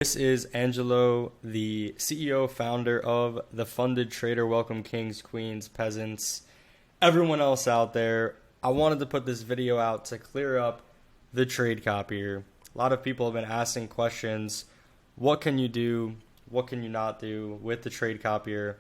This is Angelo, the CEO, founder of The Funded Trader. Welcome kings, queens, peasants, everyone else out there. I wanted to put this video out to clear up the trade copier. A lot of people have been asking questions. What can you do? What can you not do with the trade copier?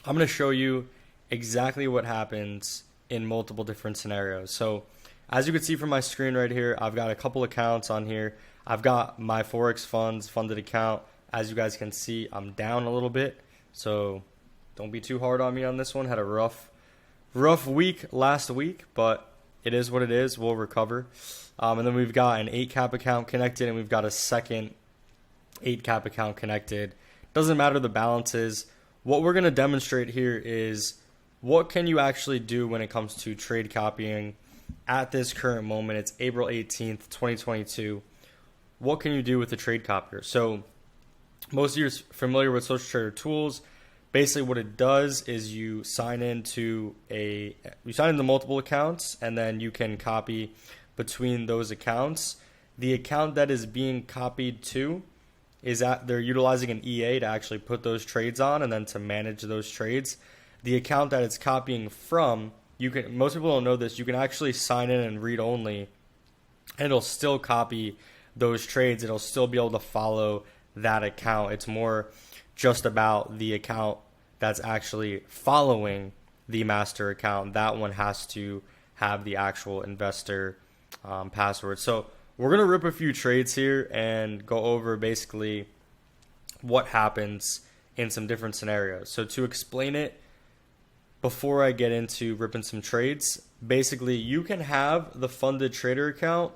I'm going to show you exactly what happens in multiple different scenarios. So as you can see from my screen right here, I've got a couple accounts on here. I've got my Forex funds funded account. As you guys can see, I'm down a little bit, so don't be too hard on me on this one. Had a rough week last week, but it is what it is. We'll recover. And then we've got an 8-cap account connected, and we've got a second 8-cap account connected. Doesn't matter the balances. What we're going to demonstrate here is what can you actually do when it comes to trade copying at this current moment. It's April 18th, 2022. What can you do with the trade copier? So most of you are familiar with Social Trader Tools. Basically what it does is you sign into multiple accounts, and then you can copy between those accounts. The account that is being copied to is that they're utilizing an EA to actually put those trades on and then to manage those trades. The account that it's copying from, most people don't know this, you can actually sign in and read only, and it'll still copy those trades. It'll still be able to follow that account. It's more just about the account that's actually following the master account. That one has to have the actual investor password. So we're going to rip a few trades here and go over basically what happens in some different scenarios. So to explain it, before I get into ripping some trades, basically you can have the funded trader account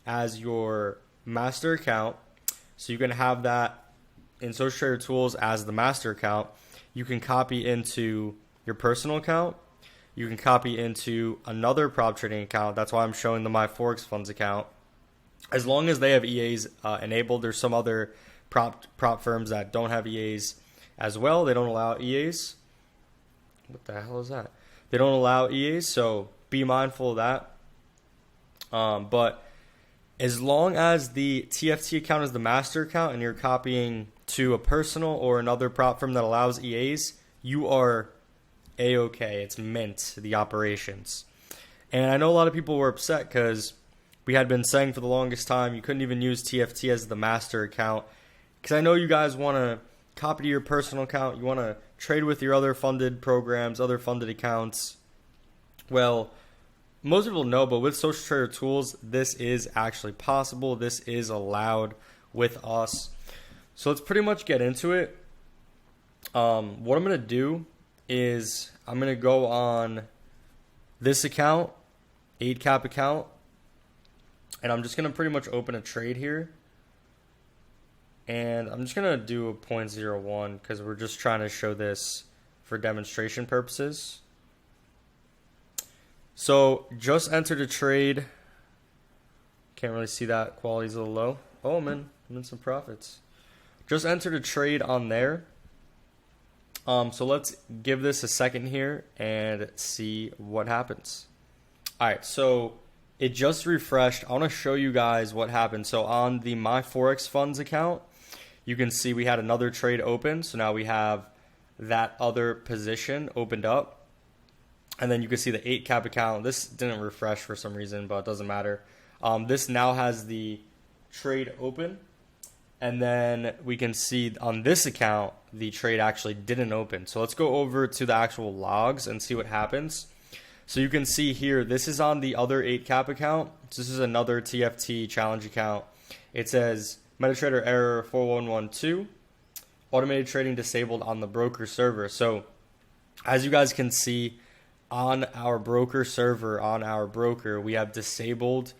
as your master account. So you can have that in Social Trader Tools as the master account. You can copy into your personal account. You can copy into another prop trading account. That's why I'm showing the My Forex Funds account. As long as they have EAs enabled, there's some other prop firms that don't have EAs as well. They don't allow EAs. What the hell is that? They don't allow EAs, so be mindful of that. But as long as the TFT account is the master account and you're copying to a personal or another prop firm that allows EAs, you are A-okay. It's mint, the operations. And I know a lot of people were upset because we had been saying for the longest time you couldn't even use TFT as the master account, because I know you guys want to copy to your personal account. You want to trade with your other funded programs, other funded accounts. Well, most people know, but with Social Trader Tools, this is actually possible. This is allowed with us. So let's pretty much get into it. What I'm going to do is I'm going to go on this account, 8-cap account, and I'm just going to pretty much open a trade here. And I'm just going to do a 0.01 because we're just trying to show this for demonstration purposes. So just entered a trade. Can't really see that. Quality's a little low. Oh, man, I'm in some profits. Just entered a trade on there. So let's give this a second here and see what happens. All right, so it just refreshed. I want to show you guys what happened. So on the My Forex Funds account, you can see we had another trade open. So now we have that other position opened up. And then you can see the 8-cap account. This didn't refresh for some reason, but it doesn't matter. This now has the trade open. And then we can see on this account, the trade actually didn't open. So let's go over to the actual logs and see what happens. So you can see here, this is on the other 8-cap account. So this is another TFT challenge account. It says MetaTrader error 4112. Automated trading disabled on the broker server. So as you guys can see, on our broker server, on our broker, we have disabled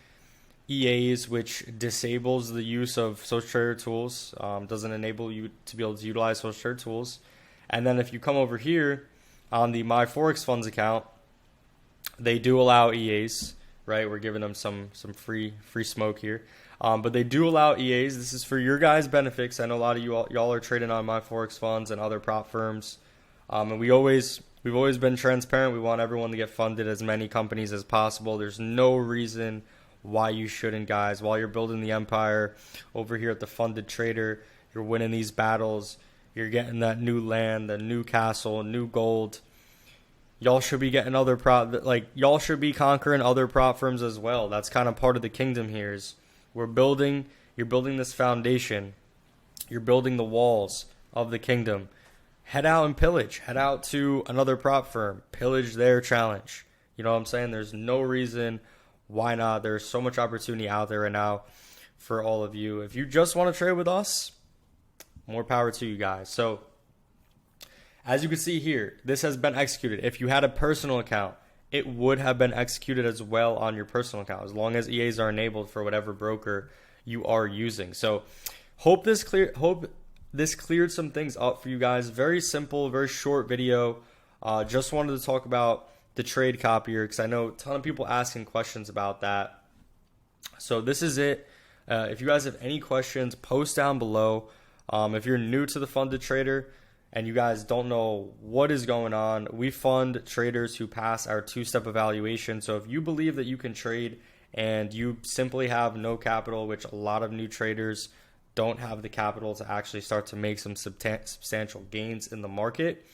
EAs, which disables the use of Social Trader Tools. Doesn't enable you to be able to utilize Social Trader Tools. And then if you come over here on the My Forex Funds account, they do allow EAs, right? We're giving them some free smoke here. But they do allow EAs. This is for your guys' benefits. I know a lot of y'all are trading on My Forex Funds and other prop firms. And we've always been transparent. We want everyone to get funded, as many companies as possible. There's no reason why you shouldn't, guys. While you're building the empire over here at the Funded Trader, you're winning these battles, you're getting that new land, the new castle, new gold. Y'all should be getting other y'all should be conquering other prop firms as well. That's kind of part of the kingdom here. Is you're building this foundation. You're building the walls of the kingdom. Head out and pillage. Head out to another prop firm. Pillage their challenge. You know what I'm saying? There's no reason why not. There's so much opportunity out there right now for all of you. If you just want to trade with us, more power to you guys. So, as you can see here, this has been executed. If you had a personal account, it would have been executed as well on your personal account, as long as EAs are enabled for whatever broker you are using. So, hope this cleared some things up for you guys. Very simple, very short video. Just wanted to talk about the trade copier because I know a ton of people asking questions about that. So this is it. If you guys have any questions, post down below. If you're new to the Funded Trader and you guys don't know what is going on, we fund traders who pass our two-step evaluation. So if you believe that you can trade and you simply have no capital, which a lot of new traders don't have the capital to actually start to make some substantial gains in the market,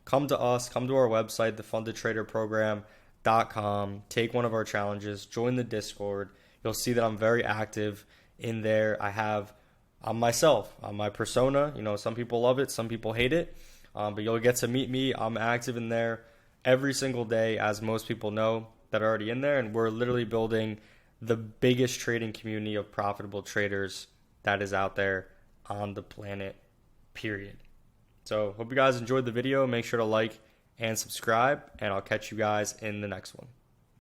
come to us, come to our website, thefundedtraderprogram.com, take one of our challenges, join the Discord. You'll see that I'm very active in there. I'm myself, I'm my persona. You know, some people love it, some people hate it, but you'll get to meet me. I'm active in there every single day, as most people know that are already in there, and we're literally building the biggest trading community of profitable traders that is out there on the planet, period. So hope you guys enjoyed the video. Make sure to like and subscribe, and I'll catch you guys in the next one.